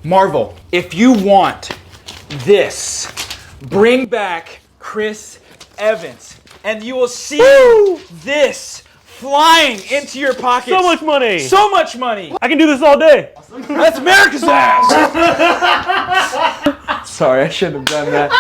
Marvel, if you want this, bring back Chris Evans, and you will see this flying into your pockets. So much money. So much money. I can do this all day. That's America's ass. Sorry, I shouldn't have done that.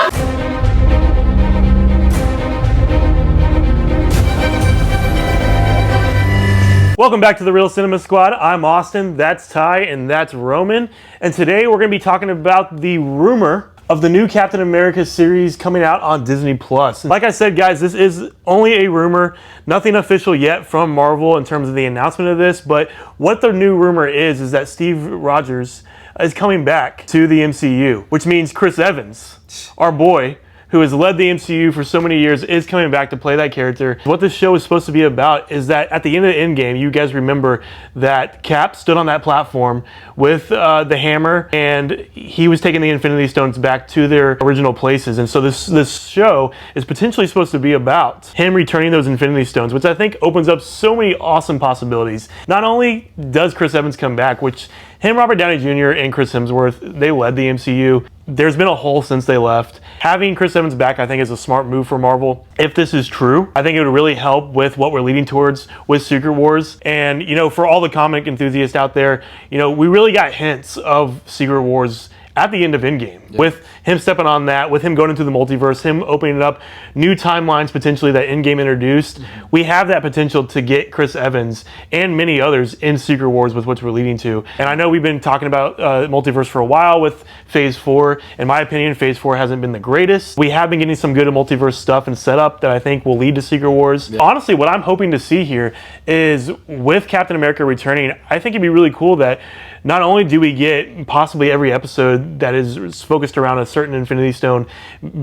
Welcome back to the Real Cinema Squad. I'm Austin, that's Ty, and that's Roman. And today we're going to be talking about the rumor of the new Captain America series coming out on Disney+. Like I said, guys, this is only a rumor, nothing official yet from Marvel in terms of the announcement of this, but what the new rumor is that Steve Rogers is coming back to the MCU, which means Chris Evans, our boy, who has led the MCU for so many years, is coming back to play that character. What this show is supposed to be about is that at the end of the Endgame, you guys remember that Cap stood on that platform with the hammer, and he was taking the Infinity Stones back to their original places. And so this show is potentially supposed to be about him returning those Infinity Stones, which I think opens up so many awesome possibilities. Not only does Chris Evans come back, which him, Robert Downey Jr., and Chris Hemsworth, they led the MCU. There's been a hole since they left. Having Chris Evans back, I think, is a smart move for Marvel. If this is true, I think it would really help with what we're leading towards with Secret Wars. And, you know, for all the comic enthusiasts out there, you know, we really got hints of Secret Wars at the end of Endgame, with him stepping on that, with him going into the multiverse, him opening up new timelines potentially that Endgame introduced. We have that potential to get Chris Evans and many others in Secret Wars with what we're leading to. And I know we've been talking about multiverse for a while with Phase 4. In my opinion, Phase 4 hasn't been the greatest. We have been getting some good multiverse stuff and setup that I think will lead to Secret Wars. Yeah. Honestly, what I'm hoping to see here is with Captain America returning, I think it'd be really cool that not only do we get possibly every episode that is focused around a certain Infinity Stone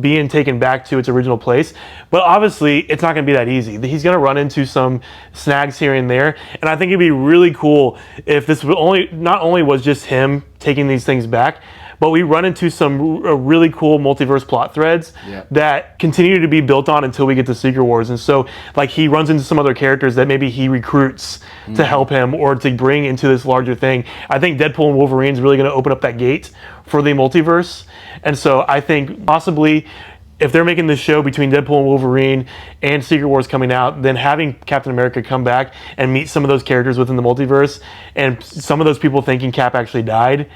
being taken back to its original place, but obviously it's not going to be that easy. He's going to run into some snags here and there, and I think it'd be really cool if this not only was just him taking these things back, but we run into some really cool multiverse plot threads that continue to be built on until we get to Secret Wars. And so, like, he runs into some other characters that maybe he recruits to help him or to bring into this larger thing. I think Deadpool and Wolverine is really going to open up that gate for the multiverse. And so I think possibly if they're making this show between Deadpool and Wolverine and Secret Wars coming out, then having Captain America come back and meet some of those characters within the multiverse and some of those people thinking Cap actually died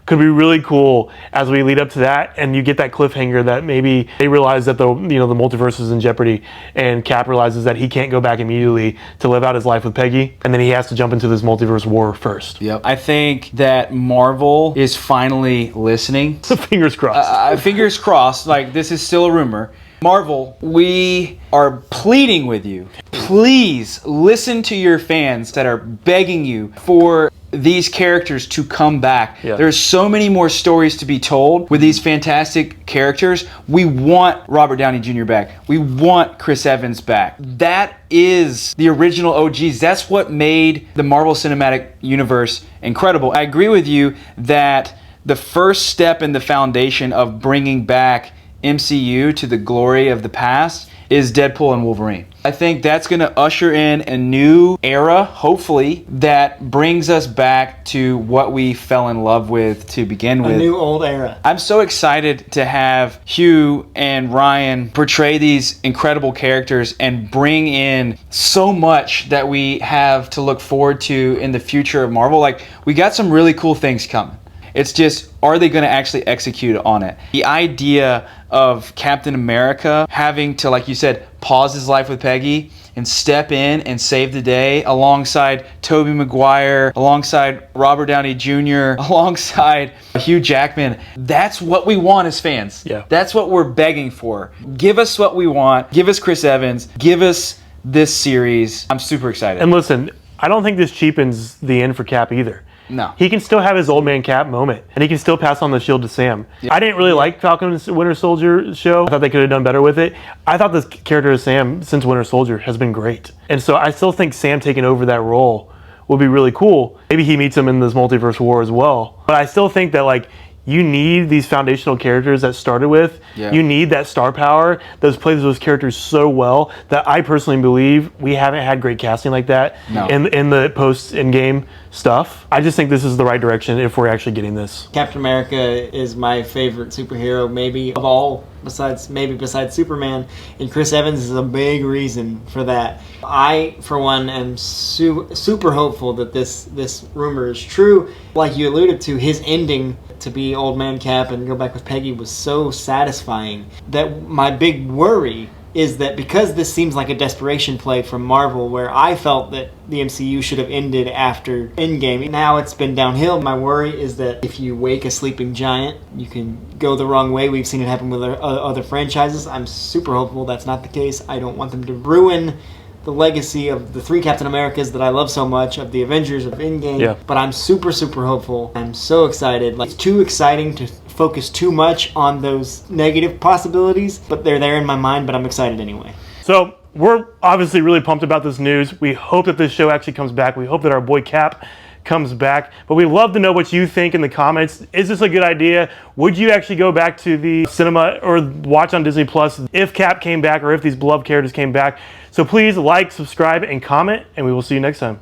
could be really cool as we lead up to that, and you get that cliffhanger that maybe they realize that the multiverse is in jeopardy and Cap realizes that he can't go back immediately to live out his life with Peggy, and then he has to jump into this multiverse war first. I think that Marvel is finally listening. Fingers crossed. Fingers crossed. Like, this is still a rumor. Marvel, we are pleading with you. Please listen to your fans that are begging you for these characters to come back. There's so many more stories to be told with these fantastic characters. We want Robert Downey Jr. back. We want Chris Evans back. That is the original OGs. That's what made the Marvel Cinematic Universe incredible. I agree with you that the first step in the foundation of bringing back MCU to the glory of the past is Deadpool and Wolverine. I think that's going to usher in a new era, hopefully, that brings us back to what we fell in love with to begin with. A new old era. I'm so excited to have Hugh and Ryan portray these incredible characters and bring in so much that we have to look forward to in the future of Marvel. Like, we got some really cool things coming. It's just, are they going to actually execute on it? The idea of Captain America having to, like you said, pause his life with Peggy and step in and save the day alongside Tobey Maguire, alongside Robert Downey Jr., alongside Hugh Jackman. That's what we want as fans. That's what we're begging for. Give us what we want. Give us Chris Evans. Give us this series. I'm super excited. And listen, I don't think this cheapens the end for Cap either. No. He can still have his old man Cap moment, and he can still pass on the shield to Sam. I didn't really like Falcon's Winter Soldier show. I thought they could have done better with it. I thought this character of Sam since Winter Soldier has been great. And so I still think Sam taking over that role would be really cool. Maybe he meets him in this multiverse war as well. But I still think that, like, you need these foundational characters that started with. You need that star power that plays those characters so well that I personally believe we haven't had great casting like that in the post-Endgame stuff. I just think this is the right direction if we're actually getting this. Captain America is my favorite superhero, maybe of all, besides Superman, and Chris Evans is a big reason for that. I, for one, am super hopeful that this rumor is true. Like you alluded to, his ending to be Old Man Cap and go back with Peggy was so satisfying that my big worry is that because this seems like a desperation play from Marvel, where I felt that the MCU should have ended after Endgame, now it's been downhill. My worry is that if you wake a sleeping giant, you can go the wrong way. We've seen it happen with other franchises. I'm super hopeful that's not the case. I don't want them to ruin the legacy of the three Captain Americas that I love so much, of the Avengers, of Endgame. Yeah. But I'm super hopeful. I'm so excited. Like, it's too exciting to focus too much on those negative possibilities, but they're there in my mind, but I'm excited anyway. So we're obviously really pumped about this news. We hope that this show actually comes back. We hope that our boy Cap comes back, but we'd love to know what you think in the comments. Is this a good idea? Would you actually go back to the cinema or watch on Disney Plus if Cap came back or if these beloved characters came back? So please like, subscribe, and comment, and we will see you next time.